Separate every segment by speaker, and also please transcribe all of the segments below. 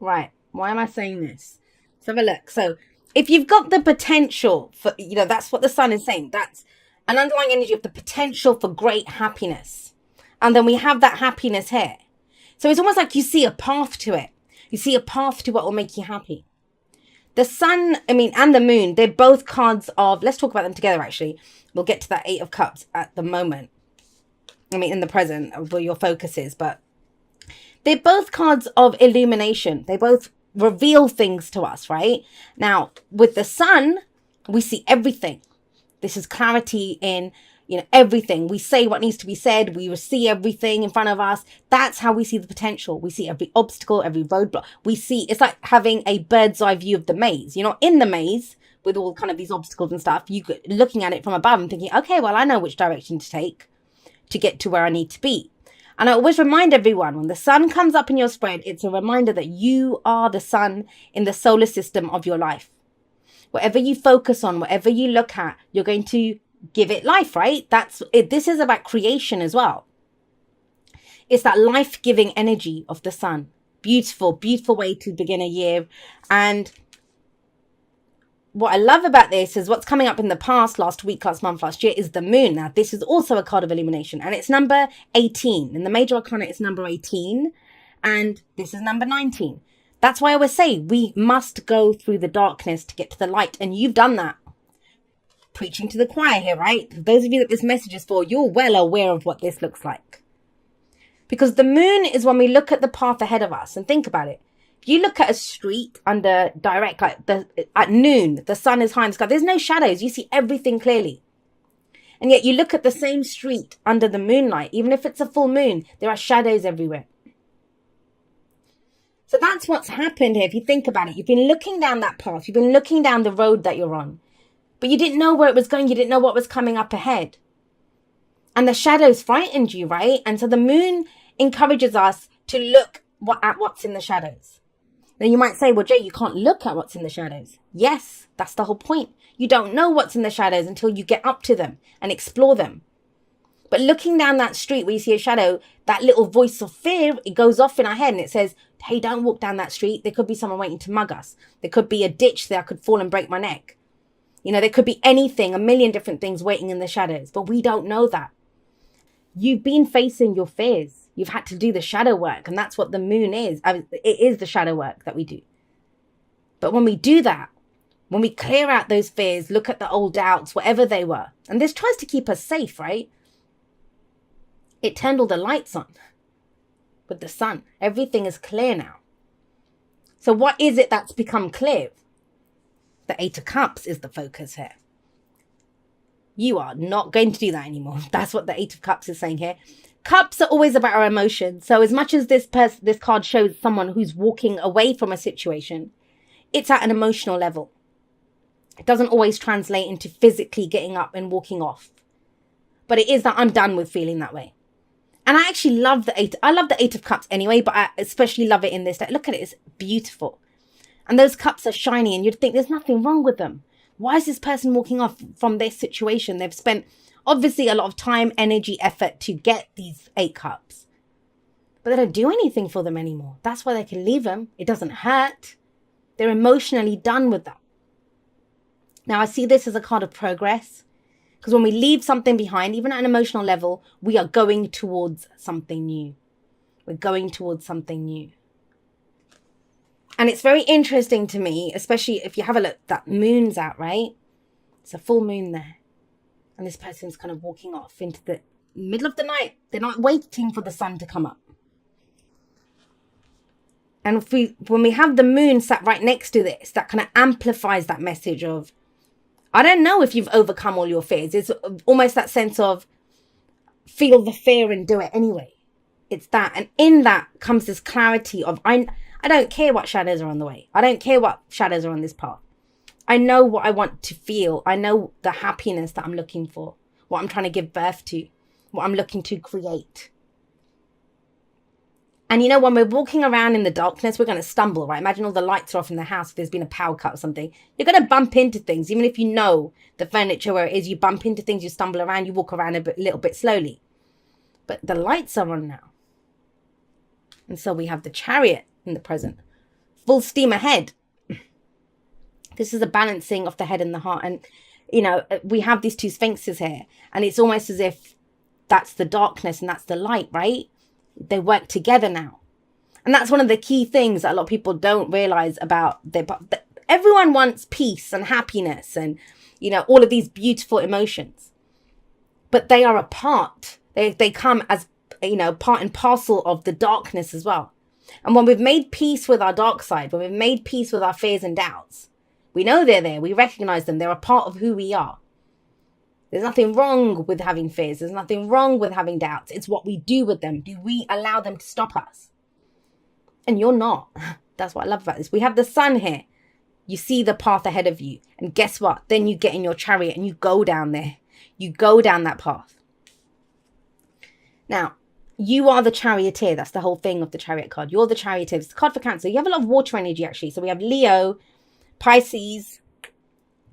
Speaker 1: Right. Why am I saying this? Let's have a look. So if you've got the potential for, that's what the sun is saying. That's an underlying energy of the potential for great happiness. And then we have that happiness here. So it's almost like you see a path to it. You see a path to what will make you happy. The sun, and the moon, they're both cards of, let's talk about them together actually. We'll get to that Eight of Cups at the moment. In the present, where your focus is, but they're both cards of illumination. They both reveal things to us, right? Now, with the sun, we see everything. This is clarity in, everything. We say what needs to be said. We see everything in front of us. That's how we see the potential. We see every obstacle, every roadblock. It's like having a bird's eye view of the maze. You're not in the maze with all kind of these obstacles and stuff. Looking at it from above and thinking, okay, well, I know which direction to take to get to where I need to be. And I always remind everyone, when the sun comes up in your spread, it's a reminder that you are the sun in the solar system of your life. Whatever you focus on, whatever you look at, you're going to give it life, right? That's it. This is about creation as well. It's that life-giving energy of the sun. Beautiful, beautiful way to begin a year. And what I love about this is what's coming up in the past, last week, last month, last year, is the moon. Now, this is also a card of illumination, and it's number 18. In the major arcana, it's number 18, and this is number 19. That's why I always say we must go through the darkness to get to the light, and you've done that. Preaching to the choir here, right? Those of you that this message is for, you're well aware of what this looks like. Because the moon is when we look at the path ahead of us, and think about it. If you look at a street under direct, at noon, the sun is high in the sky. There's no shadows. You see everything clearly. And yet you look at the same street under the moonlight, even if it's a full moon, there are shadows everywhere. So that's what's happened here. If you think about it, you've been looking down that path. You've been looking down the road that you're on. But you didn't know where it was going. You didn't know what was coming up ahead. And the shadows frightened you, right? And so the moon encourages us to look at what's in the shadows. Then you might say, well, Jay, you can't look at what's in the shadows. Yes, that's the whole point. You don't know what's in the shadows until you get up to them and explore them. But looking down that street where you see a shadow, that little voice of fear, it goes off in our head and it says, hey, don't walk down that street. There could be someone waiting to mug us. There could be a ditch there. I could fall and break my neck. There could be anything, a million different things waiting in the shadows. But we don't know that. You've been facing your fears. You've had to do the shadow work, and that's what the moon is. It is the shadow work that we do. But when we do that, when we clear out those fears, look at the old doubts, whatever they were, and this tries to keep us safe, right? It turned all the lights on with the sun. Everything is clear now. So what is it that's become clear? The Eight of Cups is the focus here. You are not going to do that anymore. That's what the Eight of Cups is saying here. Cups are always about our emotions. So as much as this card shows someone who's walking away from a situation, it's at an emotional level. It doesn't always translate into physically getting up and walking off. But it is that I'm done with feeling that way. And I actually love the Eight. I love the Eight of Cups anyway, but I especially love it in this. Look at it. It's beautiful. And those cups are shiny and you'd think there's nothing wrong with them. Why is this person walking off from this situation? They've spent obviously a lot of time, energy, effort to get these 8 cups. But they don't do anything for them anymore. That's why they can leave them. It doesn't hurt. They're emotionally done with that. Now, I see this as a card of progress. Because when we leave something behind, even at an emotional level, we are going towards something new. We're going towards something new. And it's very interesting to me, especially if you have a look, that moon's out, right? It's a full moon there. And this person's kind of walking off into the middle of the night. They're not waiting for the sun to come up. And when we have the moon sat right next to this, that kind of amplifies that message of, I don't know if you've overcome all your fears. It's almost that sense of feel the fear and do it anyway. It's that. And in that comes this clarity of, I don't care what shadows are on the way. I don't care what shadows are on this path. I know what I want to feel. I know the happiness that I'm looking for, what I'm trying to give birth to, what I'm looking to create. And you know, when we're walking around in the darkness, we're going to stumble, right? Imagine all the lights are off in the house. If there's been a power cut or something, you're going to bump into things. Even if you know the furniture where it is, you bump into things, you stumble around, you walk around a little bit slowly. But the lights are on now. And so we have the Chariot in the present. full steam ahead. This is a balancing of the head and the heart. And, we have these two sphinxes here, and it's almost as if that's the darkness and that's the light, right? They work together now. And that's one of the key things that a lot of people don't realize about everyone wants peace and happiness and, all of these beautiful emotions. But they are a part. They come as, part and parcel of the darkness as well. And when we've made peace with our dark side, when we've made peace with our fears and doubts, we know they're there. We recognize them. They're a part of who we are. There's nothing wrong with having fears. There's nothing wrong with having doubts. It's what we do with them. Do we allow them to stop us? And you're not. That's what I love about this. We have the sun here. You see the path ahead of you. And guess what? Then you get in your chariot and you go down there. You go down that path. Now, you are the charioteer. That's the whole thing of the chariot card. You're the charioteer. It's the card for Cancer. You have a lot of water energy, actually. So we have Leo, Pisces,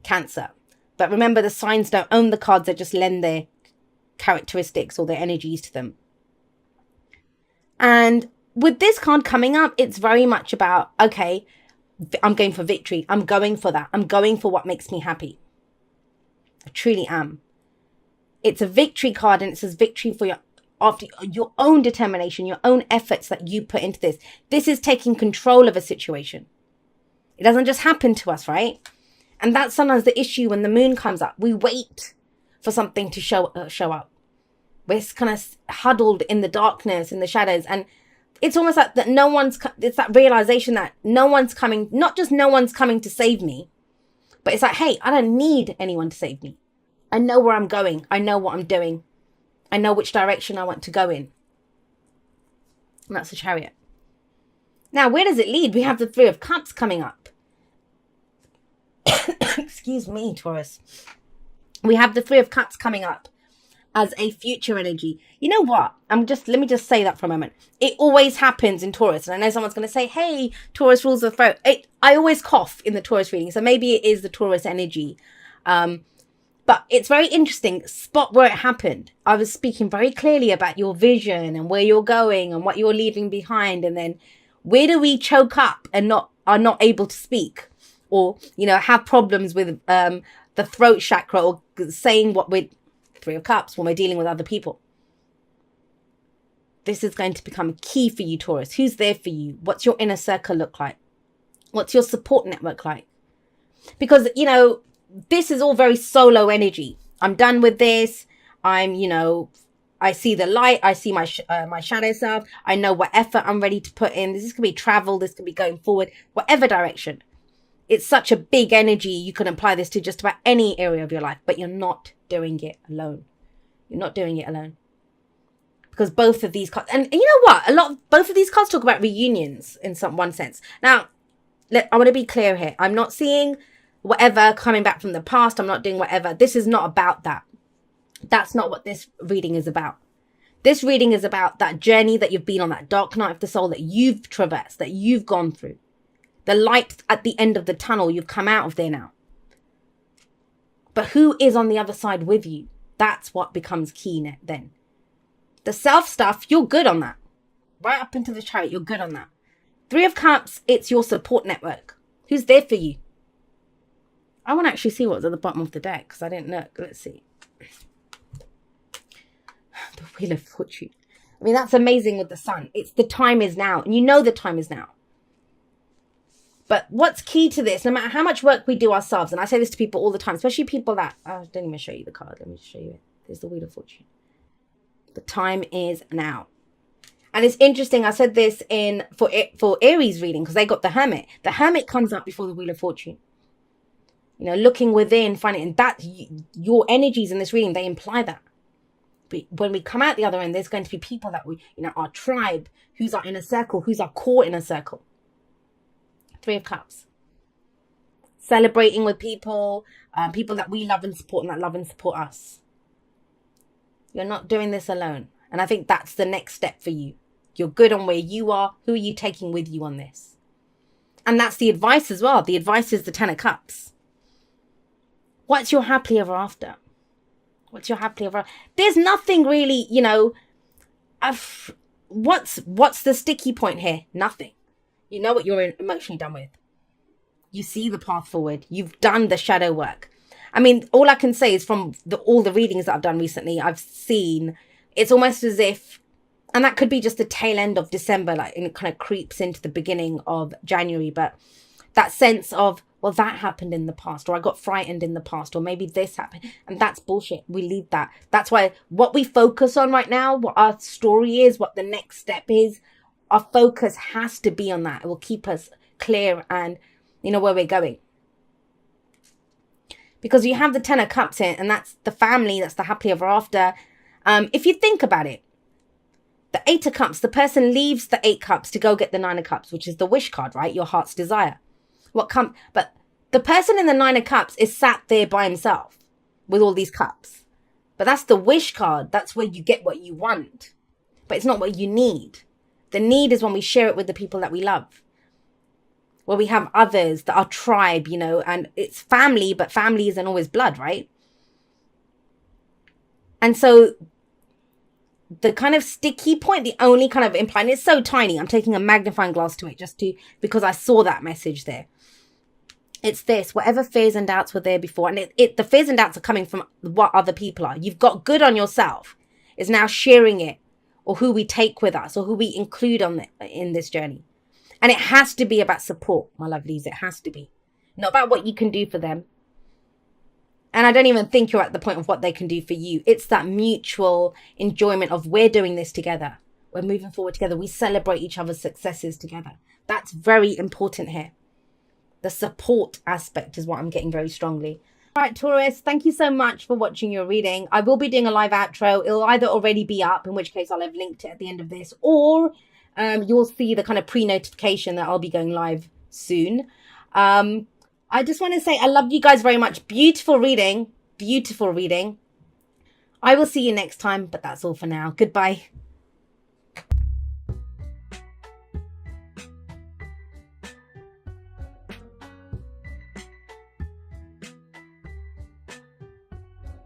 Speaker 1: Cancer. But remember, the signs don't own the cards. They just lend their characteristics or their energies to them. And with this card coming up, it's very much about, okay, I'm going for victory. I'm going for that. I'm going for what makes me happy. I truly am. It's a victory card, and it says victory for after your own determination, your own efforts that you put into this. This is taking control of a situation. It doesn't just happen to us, right? And that's sometimes the issue when the moon comes up. We wait for something to show up. We're kind of huddled in the darkness, in the shadows. And it's almost like that it's that realization that no one's coming, not just no one's coming to save me, but it's like, hey, I don't need anyone to save me. I know where I'm going. I know what I'm doing. I know which direction I want to go in. And that's the Chariot. Now, where does it lead? We have the Three of Cups coming up. Excuse me, Taurus. We have the Three of Cups coming up as a future energy. You know what? Let me just say that for a moment. It always happens in Taurus. And I know someone's going to say, hey, Taurus rules the throat. I always cough in the Taurus reading. So maybe it is the Taurus energy. But it's very interesting. Spot where it happened. I was speaking very clearly about your vision and where you're going and what you're leaving behind. And then where do we choke up and are not able to speak? Or, have problems with the throat chakra, or saying what we're Three of Cups when we're dealing with other people. This is going to become key for you, Taurus. Who's there for you? What's your inner circle look like? What's your support network like? Because, this is all very solo energy. I'm done with this. I see the light. I see my shadow self. I know what effort I'm ready to put in. This could be travel. This could be going forward, whatever direction. It's such a big energy. You can apply this to just about any area of your life, but you're not doing it alone. You're not doing it alone. Because both of these cards, and you know what? Both of these cards talk about reunions in one sense. Now, I want to be clear here. I'm not seeing whatever coming back from the past. I'm not doing whatever. This is not about that. That's not what this reading is about. This reading is about that journey that you've been on, that dark night of the soul that you've traversed, that you've gone through. The light at the end of the tunnel, you've come out of there now. But who is on the other side with you? That's what becomes key then. The self stuff, you're good on that. Right up into the Chariot, you're good on that. Three of Cups, it's your support network. Who's there for you? I want to actually see what's at the bottom of the deck because I didn't look. Let's see. The Wheel of Fortune. I mean, that's amazing with the Sun. It's the time is now. And you know the time is now. But what's key to this, no matter how much work we do ourselves, and I say this to people all the time, especially people that, I didn't even show you the card. Let me show you it. There's the Wheel of Fortune. The time is now. And it's interesting. I said this for Aries reading because they got the Hermit. The Hermit comes up before the Wheel of Fortune. Looking within, finding that your energies in this reading, they imply that. But when we come out the other end, there's going to be people that our tribe, who's our inner circle, who's our core inner circle. Three of Cups. Celebrating with people, people that we love and support and that love and support us. You're not doing this alone. And I think that's the next step for you. You're good on where you are. Who are you taking with you on this? And that's the advice as well. The advice is the Ten of Cups. What's your happily ever after? What's your happily ever after? There's nothing really, what's the sticky point here? Nothing. You know what you're emotionally done with. You see the path forward. You've done the shadow work. I mean, all I can say is from all the readings that I've done recently, I've seen it's almost as if, and that could be just the tail end of December, like, and it kind of creeps into the beginning of January. But that sense of, well, that happened in the past, or I got frightened in the past, or maybe this happened. And that's bullshit. We leave that. That's why what we focus on right now, what our story is, what the next step is, our focus has to be on that. It will keep us clear and where we're going. Because you have the Ten of Cups in, and that's the family, that's the happily ever after. If you think about it, the Eight of Cups, the person leaves the Eight Cups to go get the Nine of Cups, which is the wish card, right? Your heart's desire. But the person in the Nine of Cups is sat there by himself with all these cups. But that's the wish card. That's where you get what you want. But it's not what you need. The need is when we share it with the people that we love. Where we have others that are tribe, and it's family, but family isn't always blood, right? And so the kind of sticky point, the only kind of implying, it's so tiny. I'm taking a magnifying glass to it because I saw that message there. It's this, whatever fears and doubts were there before. And the fears and doubts are coming from what other people are. You've got good on yourself. It's now sharing it, or who we take with us, or who we include in this journey. And it has to be about support, my lovelies. It has to be. Not about what you can do for them. And I don't even think you're at the point of what they can do for you. It's that mutual enjoyment of we're doing this together. We're moving forward together. We celebrate each other's successes together. That's very important here. The support aspect is what I'm getting very strongly. All right, Taurus, thank you so much for watching your reading. I will be doing a live outro. It'll either already be up, in which case I'll have linked it at the end of this, or you'll see the kind of pre-notification that I'll be going live soon. I just want to say I love you guys very much. Beautiful reading. Beautiful reading. I will see you next time, but that's all for now. Goodbye.